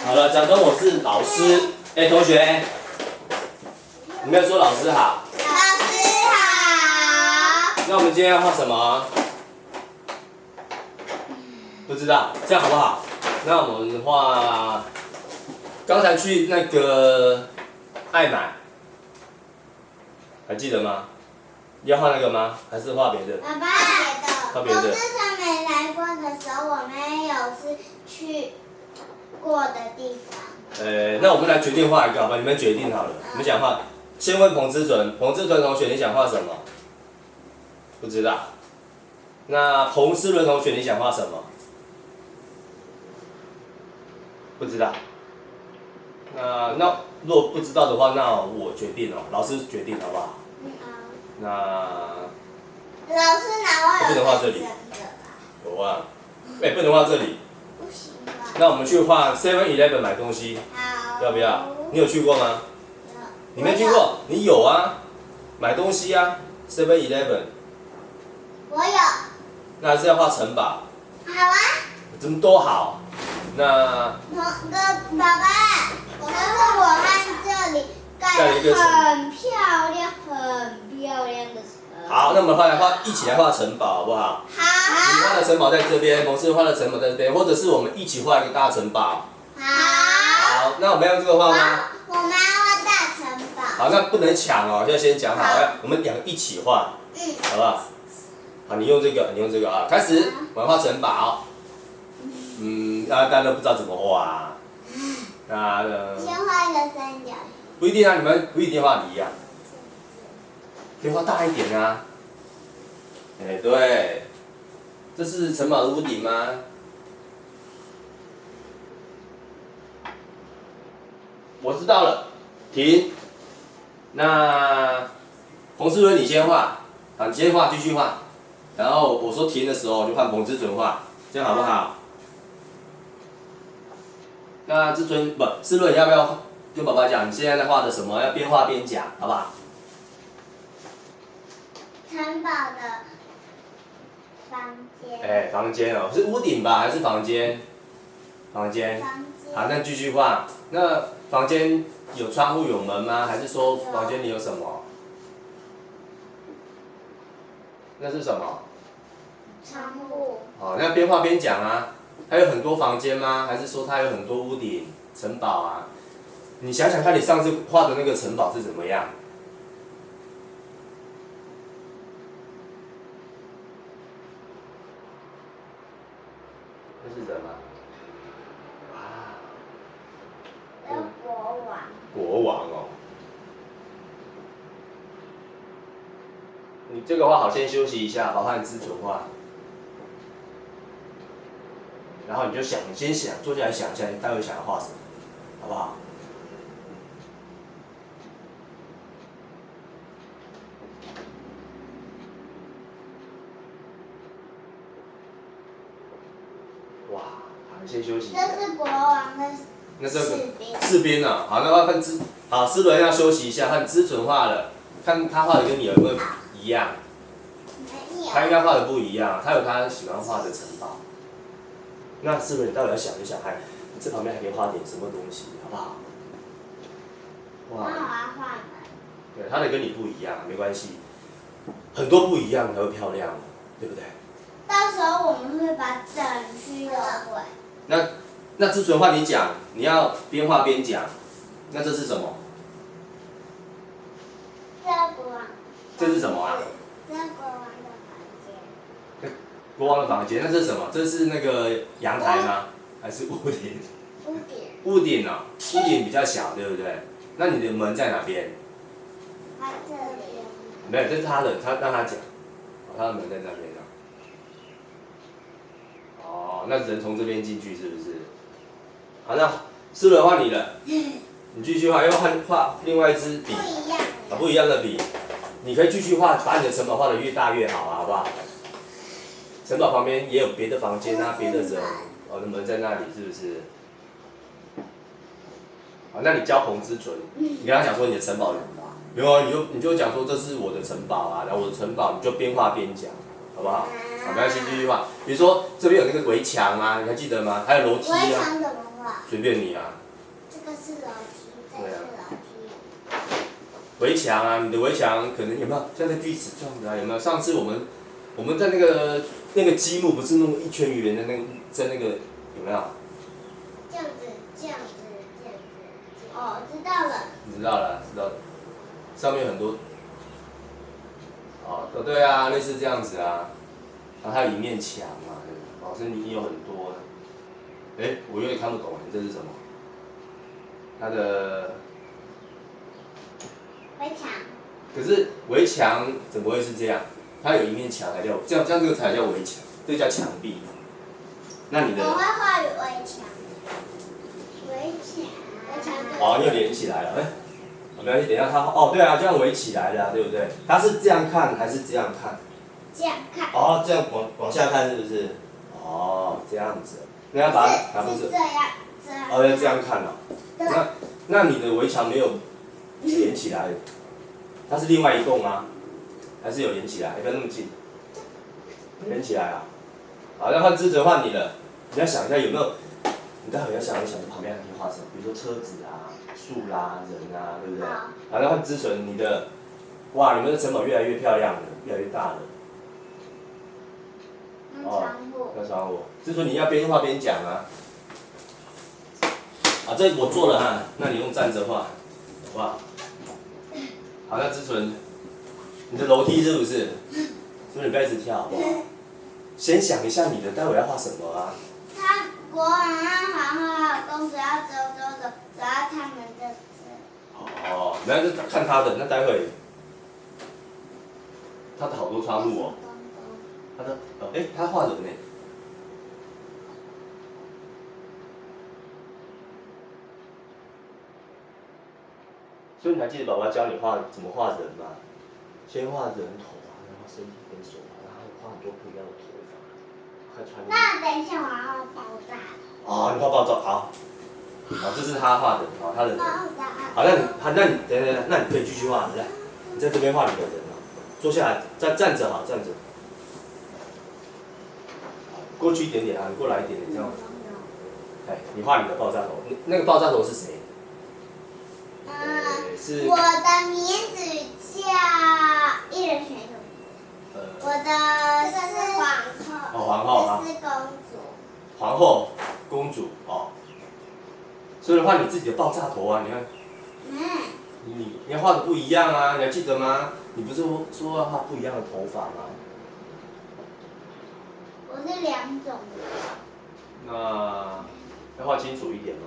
好了，假装我是老师。同学，你们要说老师好。老师好。那我们今天要画什么？不知道，这样好不好？那我们画，刚才去那个爱买，还记得吗？要画那个吗？还是画别的？爸爸，画别的。我之前没来过的时候，我们有是去过的地方。那我们来决定画一个，好吧？你们决定好了，你们想画，先问彭之纯，彭之纯同学，你想画什么？不知道。那彭思伦同学，你想画什么？不知道。那如果不知道的话，那我决定哦，老师决定好不好？那老师哪会有不能画这里？有啊。不能画这里。不行吧？那我们去画 7-Eleven 买东西，好。要不要？你有去过吗？有。你没去过？你有啊，买东西啊 ，7-Eleven。我有。那还是要画城堡。好啊。怎么都好。那爸爸，就是我看这里盖了很漂亮的城。好，那我们一起来画城堡，好不好？好。你画的城堡在这边，蒙氏画的城堡在这边，或者是我们一起画一个大城堡。好。好，那我们要用这个画吗？我们要画大城堡。好，那不能抢哦，要先讲好，我们两个一起画，好不好？好，你用这个啊，开始，我们画城堡。大家都不知道怎么画啊。先画一个三角形。不一定啊，你们不一定画的一样，可以画大一点啊。对，这是城堡的屋顶吗？我知道了，停。那彭思伦你先画，好，你先画，继续画。然后我说停的时候就换彭之纯画，这样好不好？那思伦要不要跟爸爸讲你现在在画的什么？要边画边讲，好不好？城堡的房间。房间哦，是屋顶吧，还是房间？房间。好，那继续画。那房间有窗户有门吗？还是说房间里有什么？那是什么？窗户。好，那边画边讲啊。还有很多房间吗？还是说它有很多屋顶、城堡啊？你想想看，你上次画的那个城堡是怎么样？这是人吗？哇！国王。国王哦。你这个画好，先休息一下，把汉字纯画。然后你先想，坐下来想一下，你待会想要画什么，好不好？哇，好，先休息一下。这是国王的士兵啊，好，那换思伦要休息一下，换之纯画了，看他画的跟你有没有一样？没有。他应该画的不一样，他有他喜欢画的城堡。那思伦，你待会要想一想，你这旁边还可以画点什么东西，好不好？哇。我要画门。对，他的跟你不一样，没关系，很多不一样才会漂亮，对不对？到时候我们会把整区都绘。那之纯画你讲，你要边画边讲，那这是什么？这是国王。这是什么啊？这是国王的房间。国王的房间，那这是什么？这是那个阳台吗？还是屋顶？屋顶。屋顶哦，屋顶比较小，对不对？那你的门在哪边？在这里。没有，这是他的，让他讲。他的门在那边啊。哦，那人从这边进去是不是？好，那思伦换你了，你继续画，要画另外一支笔。不一样。不一样的笔，你可以继续画，把你的城堡画得越大越好啊，好不好？城堡旁边也有别的房间啊，别的人，那门在那里，是不是？好，那你教彭之纯，你跟他讲说你的城堡有啊，你就讲说这是我的城堡啊，然后我的城堡你就边画边讲，好不好？好，没关系，继续画。比如说这边有那个围墙啊，你还记得吗？还有楼梯啊。围墙怎么画？吧？随便你啊。这个是楼梯，这个是楼梯。围墙啊，你的围墙可能有没有像在锯齿状的啊？有没有？上次我们在那个积木不是弄一圈圆的那个，在那个有没有？这样子，这样子，这样子。哦，知道了。你知道了，知道了。上面很多。哦，对啊，类似这样子啊。然后还有一面墙嘛，哦，所以你有很多。哎，我有点看不懂，这是什么？它的。围墙。可是围墙怎么会是这样？它有一面墙才叫这样这个才叫围墙，这个叫墙壁。那你的？我会画围墙。围墙。哦，又连起来了，哎，没关系，等一下它哦，对啊，这样围起来了、啊，对不对？它是这样看还是这样看？这样看。哦，这样往下看是不是？哦，这样子，那要把它不是？这样。哦，要这样看了、啊。那你的围墙没有连起来，它是另外一栋吗？还是有连起来？不要那么近，连起来啊。好，要换智哲换你了，你要想一下有没有？你待会要想一想，旁边还可以画什么？比如说车子啊、树啦、人啊，对不对？好，然后志纯，你的，哇，你们的城堡越来越漂亮了，越来越大了。窗户。要窗户。志纯，你要边画边讲啊。啊，这我做了哈，那你用站着画，好不好？好，那志纯，你的楼梯是不是？是不是你不要一直跳，好不好？先想一下你的，待会要画什么啊？他国王啊，皇后还有公主要走，走到他们这。哦，那就看他的，那待会他的好多窗户哦。他的哦，哎，他画人呢。所以你还记得爸爸教你画怎么画人吗？先画人头啊，然后身体跟手啊，然后画很多不一样的头发，快穿。那等一下我要爆炸。哦，你画爆炸，好。好，这是他画的，好，他的人。爆炸。好，那你等，那你可以继续画，来，你在这边画你的人啊，坐下来，站着好，站着。过去一点点啊，你过来一点点，这样。哎，你画你的爆炸头，那个爆炸头是谁？是。我的名字叫一人选一个。我的是皇后。哦，皇后啊。这是公主。皇后，公主，哦。所以画你自己的爆炸头啊，你看。你要画的不一样啊，你还记得吗？你不是说要画不一样的头发吗？我是两种的。那要画清楚一点吗？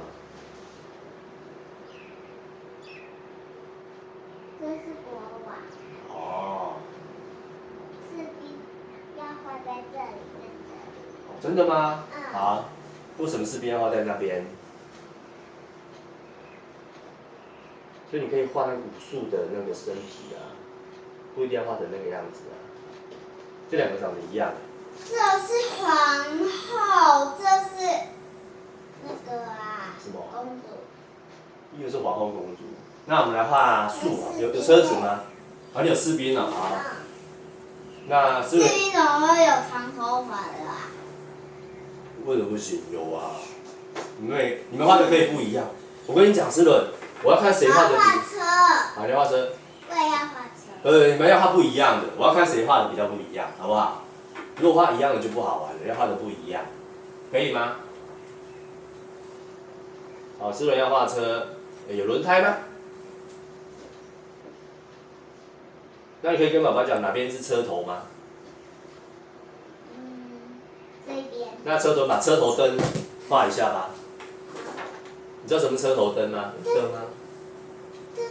这是国王。哦。士兵要画在这里，在这里。哦，真的吗？嗯。好，为什么士兵要画在那边？所以你可以画那武术的那个身体啊，不一定要画成那个样子啊。这两个长得一样。这是皇后，这是那个啊。什么？公主。一个是皇后公主。那我们来画树啊，有车子吗？啊，你有士兵了啊。那士兵怎么会有长头发的啊？为什么不行？有啊。你们画的可以不一样。我跟你讲，思伦，我要看谁画的比。画车。好，你画车。我也要画车。你们要画不一样的，我要看谁画的比较不一样，好不好？如果画一样的就不好玩了，要画的不一样，可以吗？好，思伦要画车，有轮胎吗？那你可以跟爸爸讲哪边是车头吗？这边。那车头把车头灯画一下吧。你知道什么车头灯吗？灯吗？灯。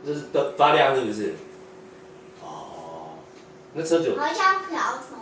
这是灯发亮是不是？哦，那车子有。好像瓢虫